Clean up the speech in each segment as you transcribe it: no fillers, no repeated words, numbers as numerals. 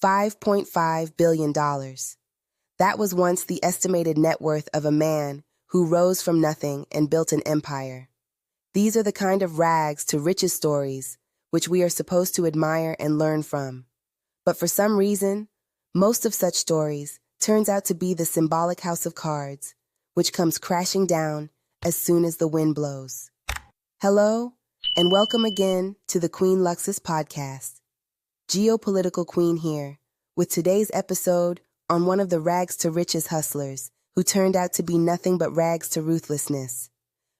$5.5 billion. That was once the estimated net worth of a man who rose from nothing and built an empire. These are the kind of rags to riches stories which we are supposed to admire and learn from. But for some reason, most of such stories turns out to be the symbolic house of cards, which comes crashing down as soon as the wind blows. Hello, and welcome again to the Queen Luxus podcast. Geopolitical Queen here, with today's episode on one of the rags to riches hustlers who turned out to be nothing but rags to ruthlessness.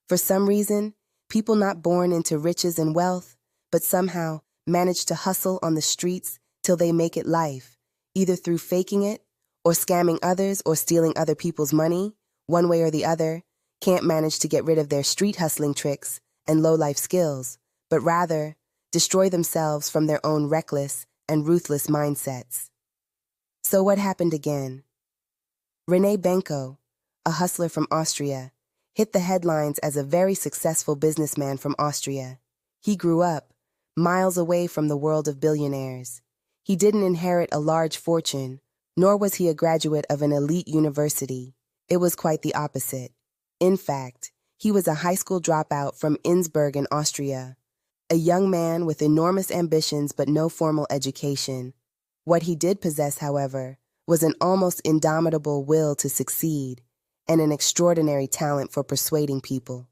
For some reason, people not born into riches and wealth, but somehow manage to hustle on the streets till they make it life, either through faking it or scamming others or stealing other people's money, one way or the other, can't manage to get rid of their street hustling tricks and low-life skills, but rather destroy themselves from their own reckless and ruthless mindsets. So what happened again? René Benko, a hustler from Austria, hit the headlines as a very successful businessman from Austria. He grew up miles away from the world of billionaires. He didn't inherit a large fortune, nor was he a graduate of an elite university. It was quite the opposite. In fact, he was a high school dropout from Innsbruck in Austria, a young man with enormous ambitions but no formal education. What he did possess, however, was an almost indomitable will to succeed and an extraordinary talent for persuading people.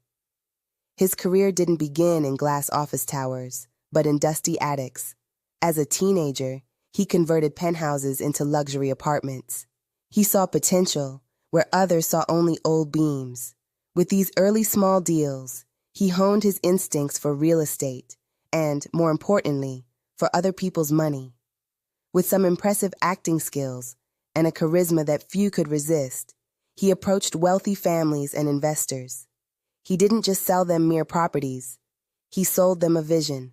His career didn't begin in glass office towers, but in dusty attics. As a teenager, he converted penthouses into luxury apartments. He saw potential where others saw only old beams. With these early small deals, he honed his instincts for real estate and, more importantly, for other people's money. With some impressive acting skills and a charisma that few could resist, he approached wealthy families and investors. He didn't just sell them mere properties. He sold them a vision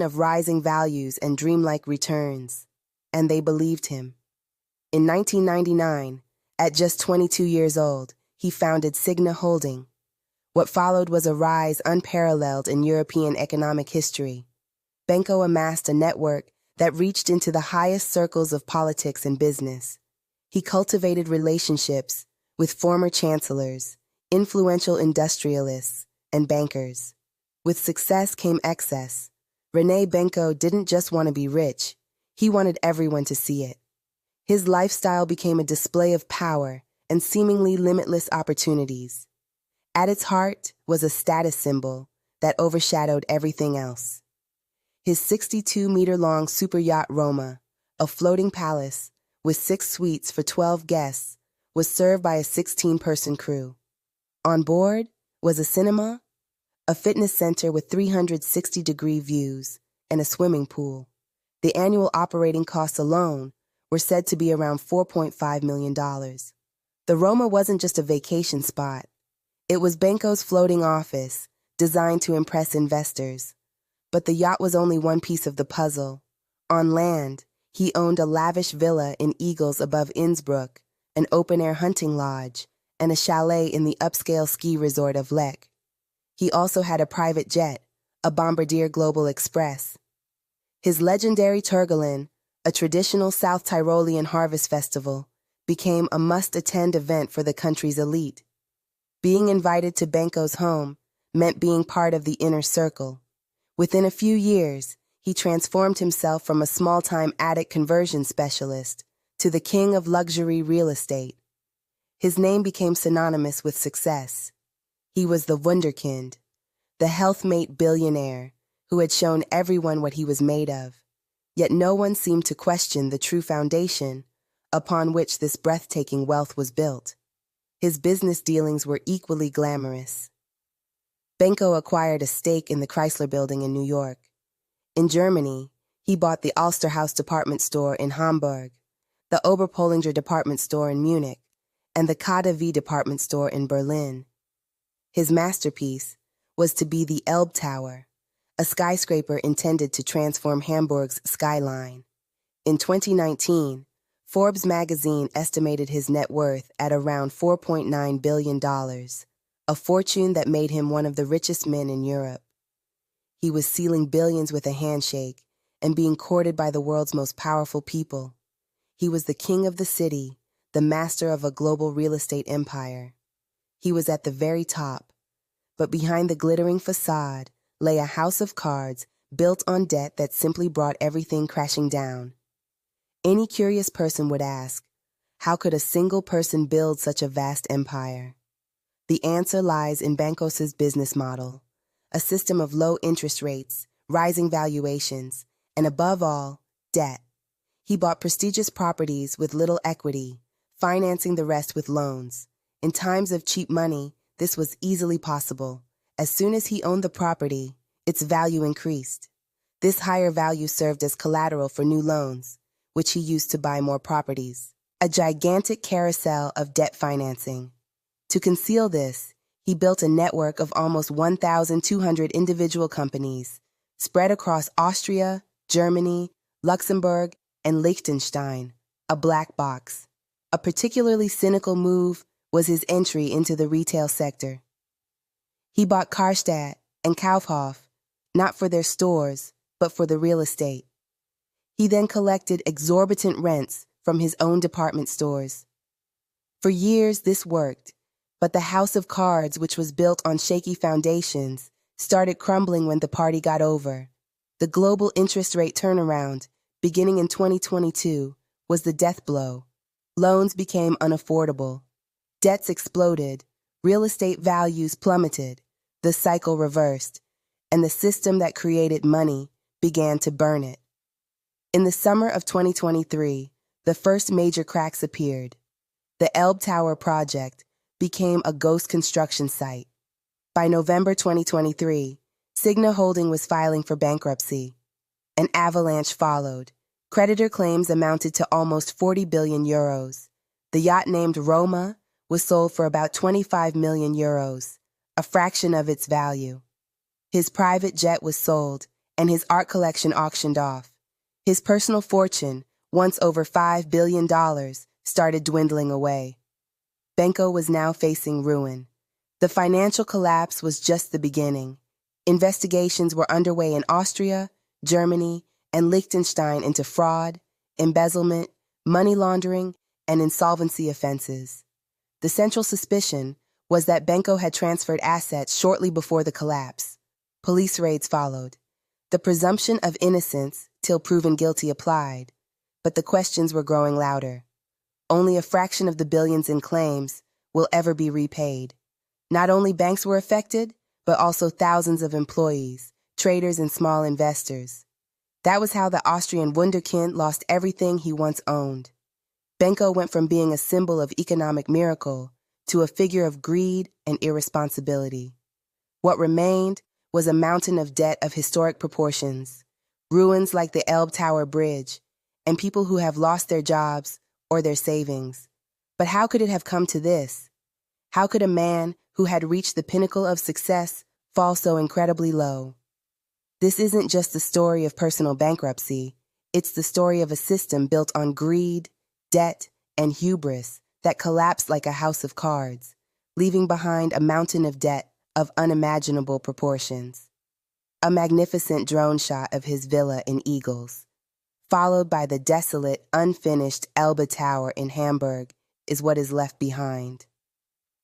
of rising values and dreamlike returns. And they believed him. In 1999, at just 22 years old, he founded Signa Holding. What followed was a rise unparalleled in European economic history. Benko amassed a network that reached into the highest circles of politics and business. He cultivated relationships with former chancellors, influential industrialists, and bankers. With success came excess. René Benko didn't just want to be rich, he wanted everyone to see it. His lifestyle became a display of power and seemingly limitless opportunities. At its heart was a status symbol that overshadowed everything else. His 62-meter-long super yacht Roma, a floating palace with 6 suites for 12 guests, was served by a 16-person crew. On board was a cinema, a fitness center with 360-degree views, and a swimming pool. The annual operating costs alone were said to be around $4.5 million. The Roma wasn't just a vacation spot. It was Benko's floating office, designed to impress investors. But the yacht was only one piece of the puzzle. On land, he owned a lavish villa in Eagles above Innsbruck, an open-air hunting lodge, and a chalet in the upscale ski resort of Lech. He also had a private jet, a Bombardier Global Express. His legendary Turgelin, a traditional South Tyrolean harvest festival, became a must-attend event for the country's elite. Being invited to Benko's home meant being part of the inner circle. Within a few years, he transformed himself from a small-time attic conversion specialist to the king of luxury real estate. His name became synonymous with success. He was the Wunderkind, the health-mate billionaire who had shown everyone what he was made of. Yet no one seemed to question the true foundation upon which this breathtaking wealth was built. His business dealings were equally glamorous. Benko acquired a stake in the Chrysler Building in New York. In Germany, he bought the Alsterhaus department store in Hamburg, the Oberpollinger department store in Munich, and the KaDeWe department store in Berlin. His masterpiece was to be the Elbe Tower, a skyscraper intended to transform Hamburg's skyline. In 2019, Forbes magazine estimated his net worth at around $4.9 billion, a fortune that made him one of the richest men in Europe. He was sealing billions with a handshake and being courted by the world's most powerful people. He was the king of the city, the master of a global real estate empire. He was at the very top, but behind the glittering facade lay a house of cards built on debt that simply brought everything crashing down. Any curious person would ask, how could a single person build such a vast empire? The answer lies in Benko's business model, a system of low interest rates, rising valuations, and above all, debt. He bought prestigious properties with little equity, financing the rest with loans. In times of cheap money, this was easily possible. As soon as he owned the property, its value increased. This higher value served as collateral for new loans, which he used to buy more properties. A gigantic carousel of debt financing. To conceal this, he built a network of almost 1,200 individual companies spread across Austria, Germany, Luxembourg, and Liechtenstein, a black box. A particularly cynical move was his entry into the retail sector. He bought Karstadt and Kaufhof, not for their stores, but for the real estate. He then collected exorbitant rents from his own department stores. For years, this worked, but the house of cards, which was built on shaky foundations, started crumbling when the party got over. The global interest rate turnaround, beginning in 2022, was the death blow. Loans became unaffordable. Debts exploded. Real estate values plummeted. The cycle reversed, and the system that created money began to burn it. In the summer of 2023, the first major cracks appeared. The Elbe Tower project became a ghost construction site. By November 2023, Signa Holding was filing for bankruptcy. An avalanche followed. Creditor claims amounted to almost 40 billion euros. The yacht named Roma was sold for about 25 million euros, a fraction of its value. His private jet was sold, and his art collection auctioned off. His personal fortune, once over $5 billion, started dwindling away. Benko was now facing ruin. The financial collapse was just the beginning. Investigations were underway in Austria, Germany, and Liechtenstein into fraud, embezzlement, money laundering, and insolvency offenses. The central suspicion was that Benko had transferred assets shortly before the collapse. Police raids followed. The presumption of innocence, till proven guilty, applied, but the questions were growing louder. Only a fraction of the billions in claims will ever be repaid. Not only banks were affected, but also thousands of employees, traders, and small investors. That was how the Austrian wunderkind lost everything he once owned. Benko went from being a symbol of economic miracle to a figure of greed and irresponsibility. What remained was a mountain of debt of historic proportions, ruins like the Elbe Tower Bridge, and people who have lost their jobs or their savings. But how could it have come to this? How could a man who had reached the pinnacle of success fall so incredibly low? This isn't just the story of personal bankruptcy. It's the story of a system built on greed, debt, and hubris that collapsed like a house of cards, leaving behind a mountain of debt of unimaginable proportions. A magnificent drone shot of his villa in Eagles, followed by the desolate, unfinished Elbe Tower in Hamburg, is what is left behind.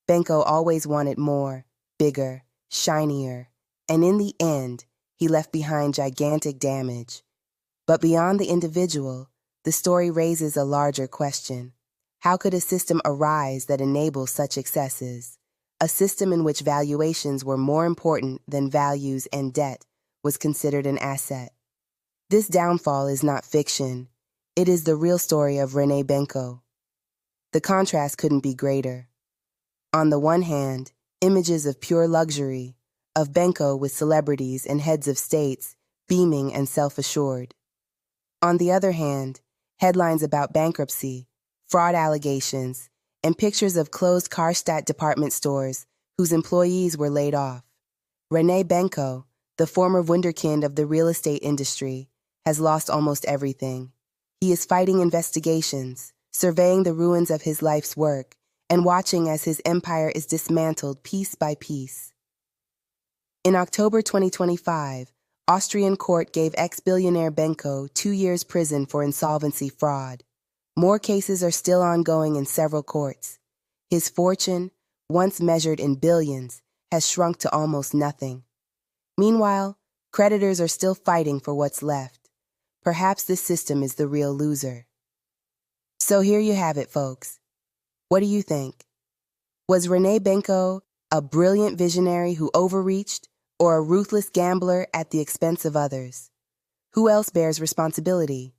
Benko always wanted more, bigger, shinier, and in the end, he left behind gigantic damage. But beyond the individual, the story raises a larger question. How could a system arise that enables such excesses? A system in which valuations were more important than values and debt was considered an asset. This downfall is not fiction. It is the real story of René Benko. The contrast couldn't be greater. On the one hand, images of pure luxury, of Benko with celebrities and heads of states, beaming and self-assured. On the other hand, headlines about bankruptcy, fraud allegations, and pictures of closed Karstadt department stores whose employees were laid off. René Benko, the former wunderkind of the real estate industry, has lost almost everything. He is fighting investigations, surveying the ruins of his life's work, and watching as his empire is dismantled piece by piece. In October 2025, Austrian court gave ex-billionaire Benko 2 years prison for insolvency fraud. More cases are still ongoing in several courts. His fortune, once measured in billions, has shrunk to almost nothing. Meanwhile, creditors are still fighting for what's left. Perhaps this system is the real loser. So here you have it, folks. What do you think? Was René Benko a brilliant visionary who overreached, or a ruthless gambler at the expense of others? Who else bears responsibility?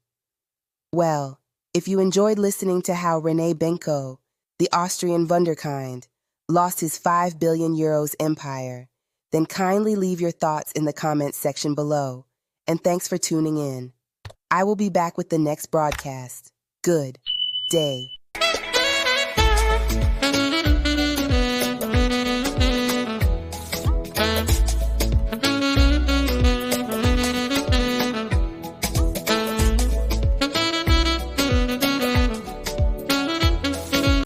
Well, if you enjoyed listening to how René Benko, the Austrian wunderkind, lost his 5 billion euros empire, then kindly leave your thoughts in the comments section below. And thanks for tuning in. I will be back with the next broadcast. Good day.